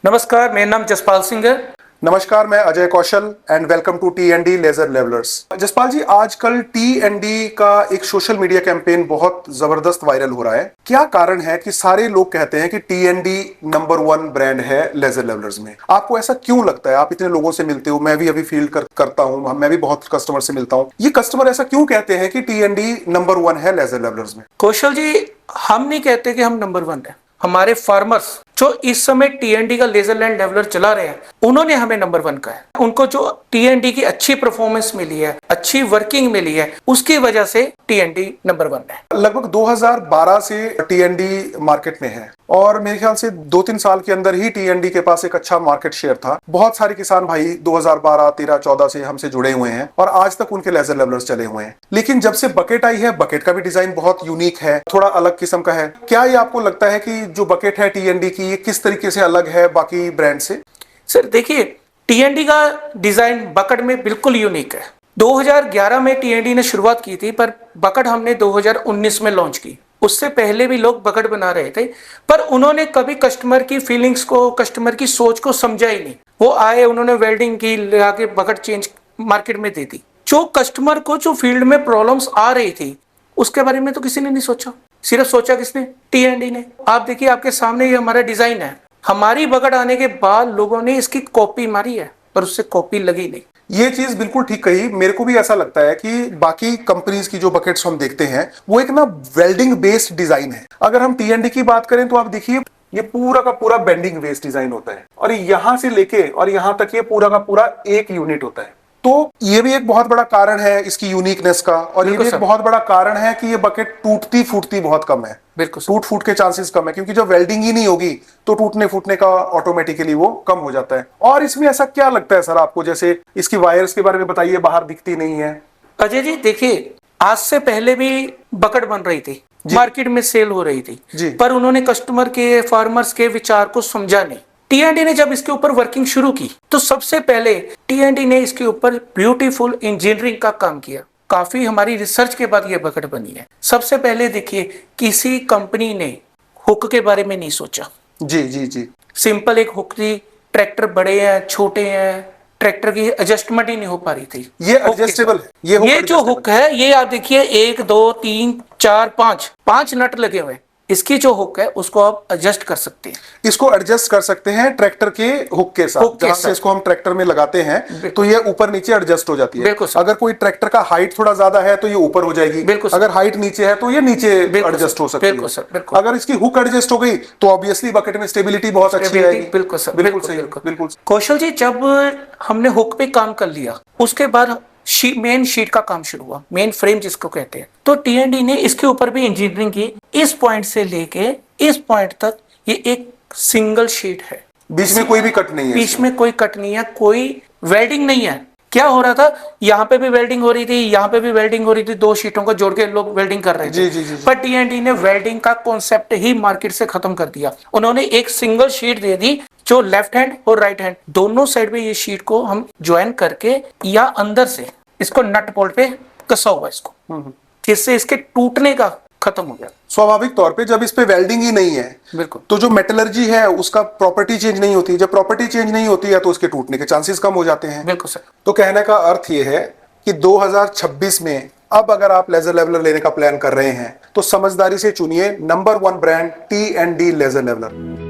नमस्कार, मेरा नाम जसपाल सिंह है। नमस्कार, मैं Ajay Kaushal and welcome to टी&डी लेजर लेवलर्स। जसपाल जी, आजकल टी&डी का एक सोशल मीडिया कैंपेन बहुत जबरदस्त वायरल हो रहा है। क्या कारण है कि सारे लोग कहते हैं कि टी&डी नंबर 1 ब्रांड है लेजर लेवलर्स में? आपको ऐसा क्यों लगता है? आप इतने लोगों से मिलते हो, मैं भी अभी फील्ड करता हूँ, मैं भी बहुत कस्टमर से मिलता हूँ। ये कस्टमर ऐसा क्यों कहते हैं कि टी&डी नंबर 1 है लेजर लेवलर्स में? कौशल जी, हम नहीं कहते कि हम नंबर 1 है। हमारे फार्मर्स जो इस समय टी&डी का लेजर लैंड डेवलपर चला रहे हैं, उन्होंने हमें नंबर 1 कहा है। उनको जो टी&डी की अच्छी परफॉर्मेंस मिली है, अच्छी वर्किंग मिली है, उसकी वजह से टी&डी नंबर 1 है। लगभग 2012 से टी&डी मार्केट में है और मेरे ख्याल से 2-3 साल के अंदर ही टी&डी के पास एक अच्छा मार्केट शेयर था। बहुत सारे किसान भाई 2012, 13, 14 से हमसे जुड़े हुए हैं और आज तक उनके लेजर लेवलर्स चले हुए हैं। लेकिन जब से बकेट आई है, बकेट का भी डिजाइन बहुत यूनिक है, थोड़ा अलग किस्म का है। क्या ये आपको लगता है कि जो बकेट है टी&डी की, ये किस तरीके से अलग है बाकी ब्रांड से? सर देखिए, टी&डी का डिजाइन बकेट में बिल्कुल यूनिक है। 2011 में टी&डी ने शुरुआत की थी, पर बकेट हमने 2019 में लॉन्च की। उससे पहले भी लोग बकेट बना रहे थे, पर उन्होंने कभी कस्टमर की फीलिंग्स को, कस्टमर की सोच को समझा ही नहीं। वो आए, उन्होंने वेल्डिंग की, लगा के बकेट चेंज मार्केट में दे दी। जो कस्टमर को जो फील्ड में प्रॉब्लम्स आ रही थी, उसके बारे में तो किसी ने नहीं सोचा। सिर्फ सोचा किसने? टी&डी ने। आप देखिए, आपके सामने ये हमारा डिजाइन है। हमारी बकेट आने के बाद लोगों ने इसकी कॉपी मारी है, पर उससे कॉपी लगी नहीं। ये चीज बिल्कुल ठीक कही। मेरे को भी ऐसा लगता है कि बाकी कंपनीज की जो बकेट्स हम देखते हैं, वो एक ना वेल्डिंग बेस्ड डिजाइन है। अगर हम टी&डी की बात करें तो आप देखिए, ये पूरा का पूरा बेंडिंग बेस्ड डिजाइन होता है और यहां से लेके और यहां तक ये पूरा का पूरा एक यूनिट होता है। तो ये भी एक बहुत बड़ा कारण है इसकी यूनिकनेस का, और ये भी एक बहुत बड़ा कारण है कि ये बकेट टूटती फूटती बहुत कम है। बिल्कुल, टूट फूट के चांसेस कम है, क्योंकि जब वेल्डिंग ही नहीं होगी तो टूटने फूटने का ऑटोमेटिकली वो कम हो जाता है। और इसमें ऐसा क्या लगता है सर आपको, जैसे इसकी वायर्स के बारे में बताइए, बाहर दिखती नहीं है। अजय जी देखिए, आज से पहले भी बकेट बन रही थी, मार्केट में सेल हो रही थी, पर उन्होंने कस्टमर के, फार्मर्स के विचार को समझा नहीं। टी&डी ने जब इसके ऊपर वर्किंग शुरू की, तो सबसे पहले टी&डी ने इसके ऊपर ब्यूटीफुल इंजीनियरिंग का काम किया। काफी हमारी रिसर्च के बाद ये बकेट बनी है। सबसे पहले देखिए, किसी कंपनी ने हुक के बारे में नहीं सोचा। जी जी जी। सिंपल एक हुक थी। ट्रैक्टर बड़े हैं, छोटे हैं, ट्रैक्टर की एडजस्टमेंट ही नहीं हो पा रही थी। ये एडजस्टेबल है। ये जो हुक है, ये आप देखिए 1, 2, 3, 4, 5 नट लगे हुए। इसकी जो हुक है, उसको आप एडजस्ट कर सकते हैं। इसको एडजस्ट कर सकते हैं ट्रैक्टर के हुक के साथ। जहां से इसको हम ट्रैक्टर में लगाते हैं तो ये ऊपर नीचे एडजस्ट हो जाती है। अगर कोई ट्रैक्टर का हाइट थोड़ा ज्यादा है तो ये ऊपर हो जाएगी, अगर हाइट नीचे है तो ये नीचे एडजस्ट हो सकती है। अगर इसकी हुक एडजस्ट हो गई तो ऑब्वियसली बकेट में स्टेबिलिटी बहुत अच्छी आएगी। बिल्कुल सर, बिल्कुल सही, बिल्कुल। कौशल जी, जब हमने हुक पे काम कर लिया, उसके बाद मेन शीट का काम शुरू हुआ, मेन फ्रेम जिसको कहते हैं। तो टी&डी ने इसके ऊपर भी इंजीनियरिंग की। इस पॉइंट से लेके इस पॉइंट तक ये एक सिंगल शीट है। बीच में कोई भी कट नहीं है। बीच में कोई कट नहीं है, कोई वेल्डिंग नहीं है। क्या हो रहा था, यहाँ पे भी वेल्डिंग हो रही थी, यहाँ पे भी वेल्डिंग हो रही थी, 2 शीटों को जोड़ के लोग वेल्डिंग कर रहे थे। जी, जी, जी, पर टी&डी ने वेल्डिंग का कॉन्सेप्ट ही मार्केट से खत्म कर दिया। उन्होंने एक सिंगल शीट दे दी, जो लेफ्ट हैंड और राइट हैंड दोनों साइड में ये शीट को हम ज्वाइन करके, या अंदर से इसको नट बोल्ट पे कसा हुआ इसको, जिससे इसके टूटने का खत्म हो गया। स्वाभाविक तौर पे जब इस पे वेल्डिंग ही नहीं है, बिल्कुल, तो जो मेटलर्जी है उसका प्रॉपर्टी चेंज नहीं होती। जब प्रॉपर्टी चेंज नहीं होती है तो उसके टूटने के चांसेस कम हो जाते हैं। बिल्कुल सर। तो कहने का अर्थ ये है कि 2026 में अब अगर आप लेजर लेवलर लेने का प्लान कर रहे हैं तो समझदारी से चुनिए नंबर 1 ब्रांड टी&डी लेजर लेवलर।